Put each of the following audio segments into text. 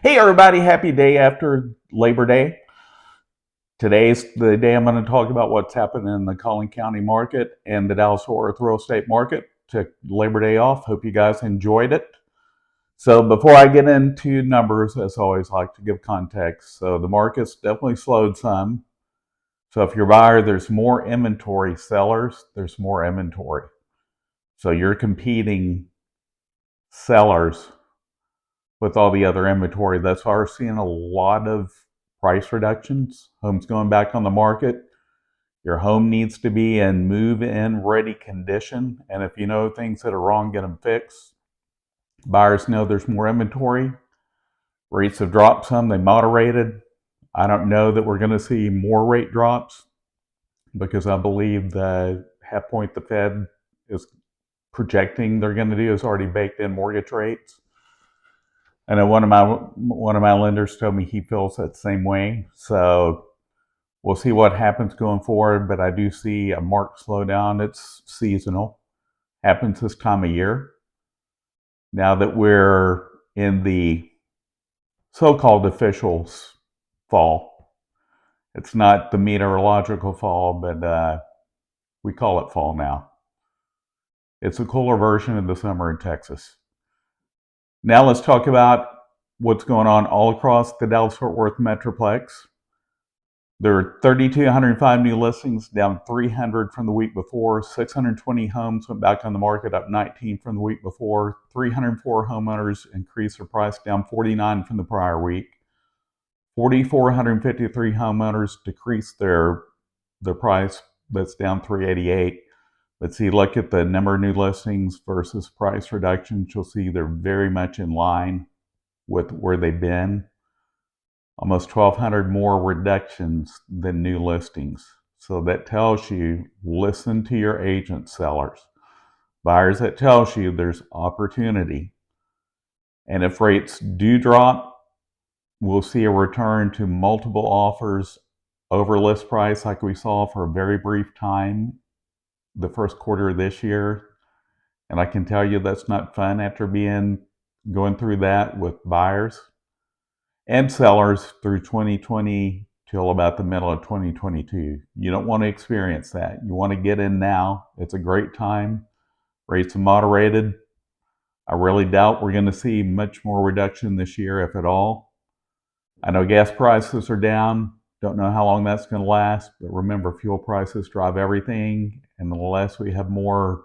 Hey everybody, happy day after Labor Day. Today's the day I'm going to talk about what's happening in the Collin County market and the Dallas-Fort Worth real estate market. Took Labor Day off. Hope you guys enjoyed it. So before I get into numbers, as always, I like to give context. So the market's definitely slowed some. So if you're a buyer, there's more inventory. Sellers, there's more inventory. So you're competing sellers with all the other inventory. That's why we're seeing a lot of price reductions. Homes going back on the market. Your home needs to be in move-in ready condition. And if you know things that are wrong, get them fixed. Buyers know there's more inventory. Rates have dropped some. They moderated. I don't know that we're going to see more rate drops because I believe the half point the Fed is projecting they're going to do is already baked in mortgage rates. I know one of my lenders told me he feels that same way. So we'll see what happens going forward, but I do see a marked slowdown. It's seasonal. Happens this time of year. Now that we're in the so-called official fall. It's not the meteorological fall, but we call it fall now. It's a cooler version of the summer in Texas. Now let's talk about what's going on all across the Dallas-Fort Worth metroplex. There are 3,205 new listings, down 300 from the week before. 620 homes went back on the market, up 19 from the week before. 304 homeowners increased their price, down 49 from the prior week. 4,453 homeowners decreased their price, that's down 388. But see, look at the number of new listings versus price reductions. You'll see they're very much in line with where they've been. Almost 1,200 more reductions than new listings. So that tells you, listen to your agent sellers. Buyers, that tells you there's opportunity. And if rates do drop, we'll see a return to multiple offers over list price like we saw for a very brief time the first quarter of this year. And I can tell you that's not fun after going through that with buyers and sellers through 2020 till about the middle of 2022. You don't want to experience that. You want to get in now. It's a great time. Rates are moderated. I really doubt we're going to see much more reduction this year, if at all. I know gas prices are down. Don't know how long that's going to last, but remember, fuel prices drive everything. And unless we have more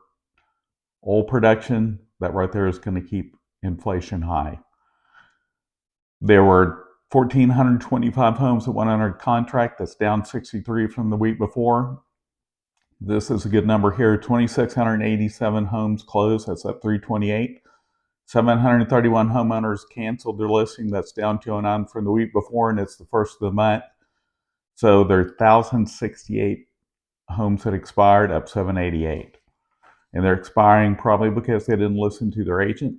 oil production, that right there is going to keep inflation high. There were 1,425 homes that went under contract. That's down 63 from the week before. This is a good number here. 2,687 homes closed. That's up 328. 731 homeowners canceled their listing. That's down 209 from the week before, and it's the first of the month. So there are 1,068 homes that expired, up 788. And they're expiring probably because they didn't listen to their agent.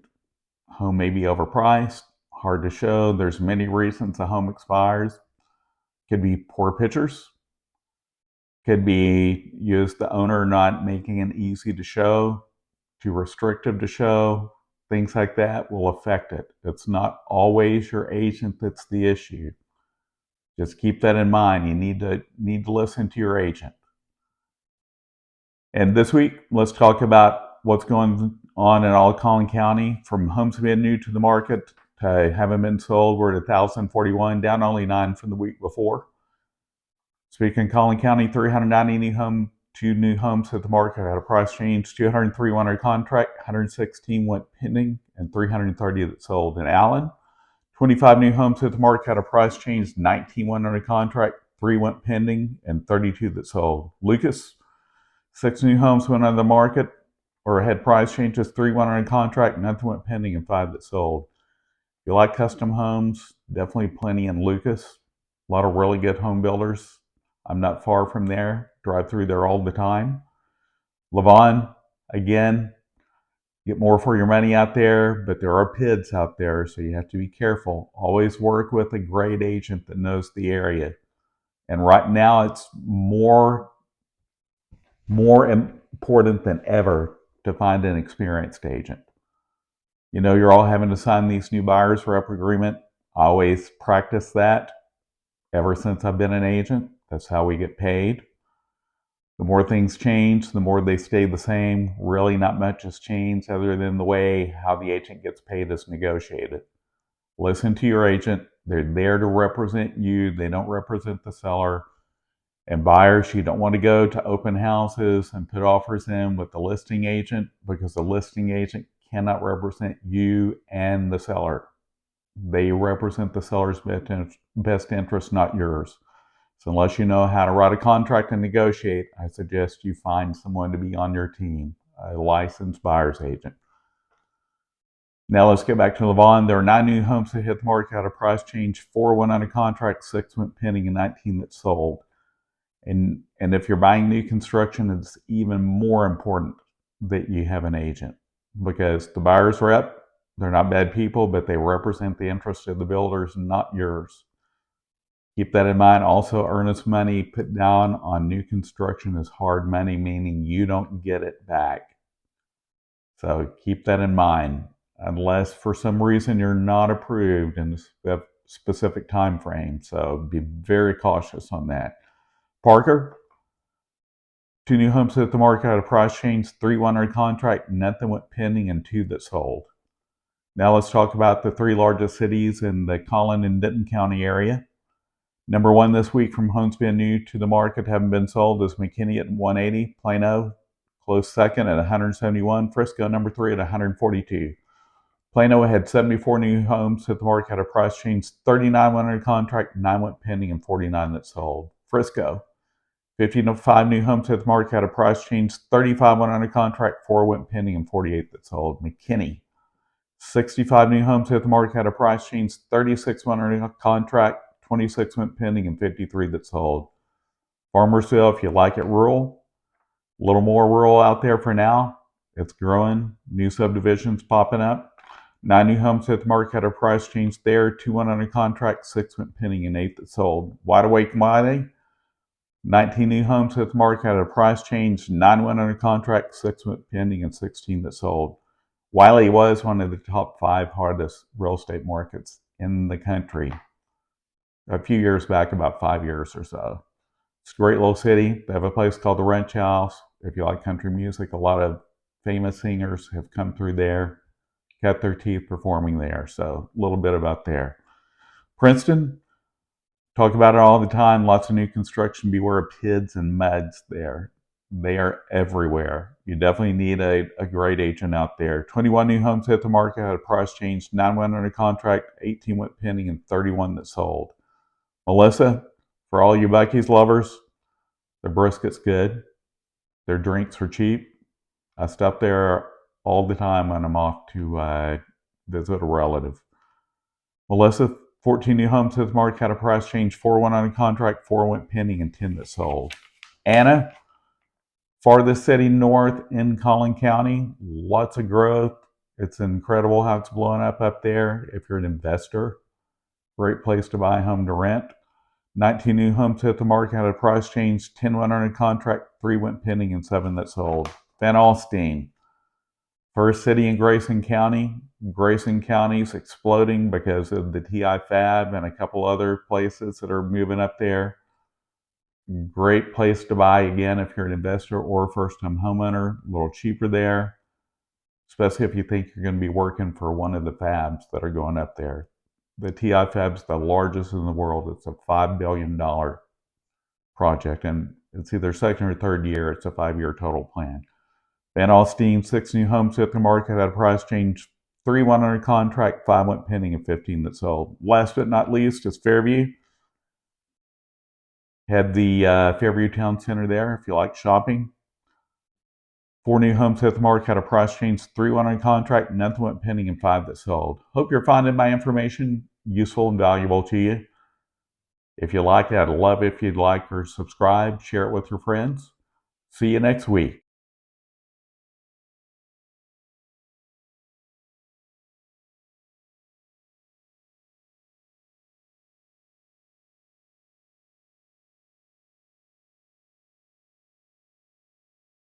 Home may be overpriced, hard to show. There's many reasons a home expires. Could be poor pictures. Could be the owner not making it easy to show, too restrictive to show. Things like that will affect it. It's not always your agent that's the issue. Just keep that in mind. You need to listen to your agent. And this week, let's talk about what's going on in all Collin County, from homes being new to the market to having been sold. We're at 1,041, down only 9 from the week before. Speaking of Collin County, 390 new homes at the market had a price change. 203 went under contract, 116 went pending, and 330 that sold. In Allen, 25 new homes at the market had a price change. 19 went under contract, 3 went pending, and 32 that sold. Lucas, 6 new homes went on the market or had price changes. 3 went under contract, nothing went pending, and 5 that sold. If you like custom homes, definitely plenty in Lucas. A lot of really good home builders. I'm not far from there. Drive through there all the time. Lavon, again, get more for your money out there, but there are PIDs out there, so you have to be careful. Always work with a great agent that knows the area. And right now, it's more important than ever to find an experienced agent. You know, you're all having to sign these new buyer's rep agreement I always practice that ever since I've been an agent. That's how we get paid. The more things change, the more they stay the same. Really not much has changed other than the way how the agent gets paid is negotiated. Listen to your agent. They're there to represent you. They don't represent the seller. And buyers, you don't want to go to open houses and put offers in with the listing agent, because the listing agent cannot represent you and the seller. They represent the seller's best interest, not yours. So unless you know how to write a contract and negotiate, I suggest you find someone to be on your team, a licensed buyer's agent. Now let's get back to Lavon. There are 9 new homes that hit the market at a price change. 4 went under contract, 6 went pending, and 19 that sold. And if you're buying new construction, it's even more important that you have an agent, because the buyer's rep, they're not bad people, but they represent the interest of the builders, not yours. Keep that in mind. Also, earnest money put down on new construction is hard money, meaning you don't get it back. So keep that in mind, unless for some reason you're not approved in a specific time frame. So be very cautious on that. Parker, 2 new homes hit the market at a price change. 3 went under contract, nothing went pending, and 2 that sold. Now let's talk about the 3 largest cities in the Collin and Denton County area. Number 1 this week from homes being new to the market, haven't been sold, is McKinney at 180. Plano, close second at 171. Frisco, number 3 at 142. Plano had 74 new homes hit the market at a price change. 39 went under contract, 9 went pending, and 49 that sold. Frisco, 55 new homes hit the market at a price change. 35 went under contract, 4 went pending, and 48 that sold. McKinney, 65 new homes hit the market at a price change. 36 went under contract, 26 went pending, and 53 that sold. Farmersville, if you like it rural, a little more rural out there for now. It's growing. New subdivisions popping up. 9 new homes hit the market at a price change there. 2 went under contract, 6 went pending, and 8 that sold. Wide Awake, Wylie, 19 new homes hit the market at a price change. 9 went under contract, 6 went pending, and 16 that sold. Wylie was one of the top 5 hardest real estate markets in the country a few years back, about 5 years or so. It's a great little city. They have a place called the Ranch House. If you like country music, a lot of famous singers have come through there, cut their teeth performing there. So a little bit about there. Princeton, talk about it all the time. Lots of new construction. Beware of PIDs and MUDs there. They are everywhere. You definitely need a great agent out there. 21 new homes hit the market at a price change. 9 went under contract, 18 went pending, and 31 that sold. Melissa, for all you Buc-ee's lovers, the brisket's good. Their drinks are cheap. I stop there all the time when I'm off to visit a relative. Melissa, 14 new homes hit the market at a price change. 4 went under contract, 4 went pending, and 10 that sold. Anna, farthest city north in Collin County, lots of growth. It's incredible how it's blowing up there. If you're an investor, great place to buy a home to rent. 19 new homes hit the market at a price change. 10 went under contract, 3 went pending, and 7 that sold. Van Alstyne, first city in Grayson County. Grayson County's exploding because of the TI Fab and a couple other places that are moving up there. Great place to buy, again, if you're an investor or a first-time homeowner. A little cheaper there, especially if you think you're going to be working for one of the fabs that are going up there. The TI Fab's the largest in the world. It's a $5 billion project, and it's either second or third year. It's a 5-year total plan. Van Alstyne, 6 new homes hit the market at a price change. 3 went under contract, 5 went pending, and 15 that sold. Last but not least is Fairview. Had the Fairview Town Center there if you like shopping. 4 new homes hit the market at a price change. 3 went under contract, nothing went pending, and 5 that sold. Hope you're finding my information useful and valuable to you. If you like it, I'd love if you'd like or subscribe, share it with your friends. See you next week.